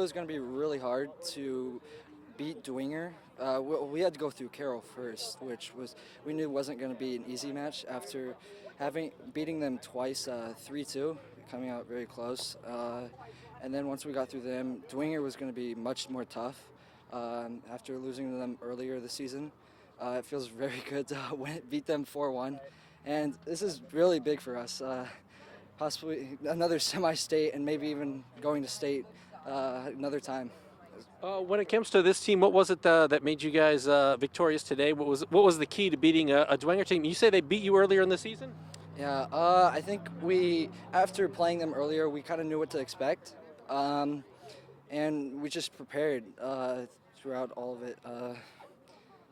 was going to be really hard to beat Dwinger. We had to go through Carroll first, which was we knew wasn't going to be an easy match after beating them twice 3-2, coming out very close. And then once we got through them, Dwinger was going to be much more tough after losing to them earlier this season. It feels very good to beat them 4-1. And this is really big for us. Possibly another semi-state and maybe even going to state another time. When it comes to this team, what was it that made you guys victorious today? What was the key to beating a Dwenger team? You say they beat you earlier in the season? Yeah, I think after playing them earlier, we kind of knew what to expect. And we just prepared throughout all of it.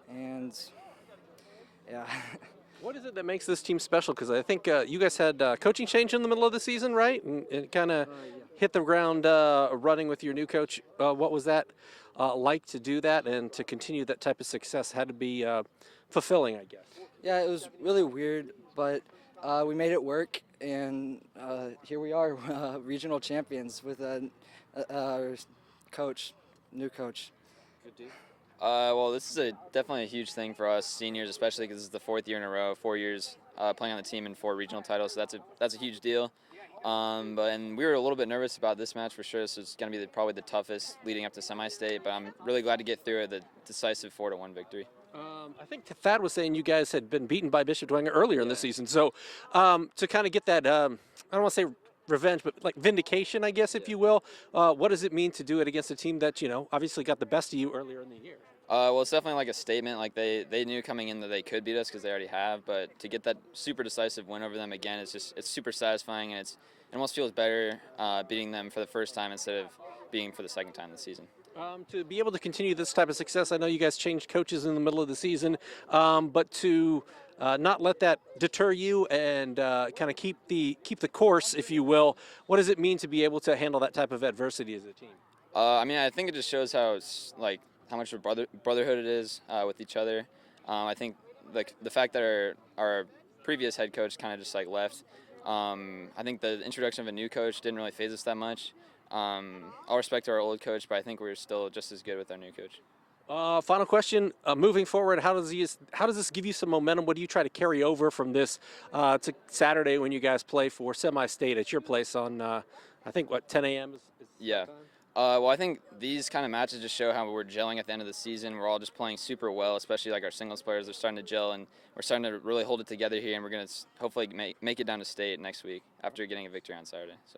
And yeah. What is it that makes this team special? Because I think you guys had coaching change in the middle of the season, right? And it kind of hit the ground running with your new coach. What was that like to do that and to continue that type of success? Had to be fulfilling, I guess. Yeah, it was really weird, but we made it work, and here we are, regional champions with a new coach. Good deal. Well, this is definitely a huge thing for us seniors, especially because this is the 4th year in a row, 4 years playing on the team and 4 regional titles. So that's a huge deal. And we were a little bit nervous about this match for sure. This is going to be probably the toughest leading up to semi-state, but I'm really glad to get through it, the decisive 4-1 victory. I think Thad was saying you guys had been beaten by Bishop Dwenger earlier in the season. So to kind of get that, I don't want to say revenge, but like vindication, I guess, if you will. What does it mean to do it against a team that, obviously got the best of you earlier in the year? Well, it's definitely like a statement. Like they knew coming in that they could beat us because they already have. But to get that super decisive win over them again, it's super satisfying, and it almost feels better beating them for the first time instead of being for the second time this season. To be able to continue this type of success, I know you guys changed coaches in the middle of the season, but to not let that deter you and kind of keep the course, if you will. What does it mean to be able to handle that type of adversity as a team? I mean, I think it just shows how much of a brotherhood it is with each other. I think the fact that our previous head coach kind of just left. I think the introduction of a new coach didn't really faze us that much. All respect to our old coach, but I think we're still just as good with our new coach. Final question. Moving forward, how does this give you some momentum? What do you try to carry over from this to Saturday when you guys play for semi-state at your place on, I think, 10 a.m. is yeah. time? Well, I think these kind of matches just show how we're gelling at the end of the season. We're all just playing super well, especially our singles players are starting to gel, and we're starting to really hold it together here, and we're going to hopefully make it down to state next week after getting a victory on Saturday. So.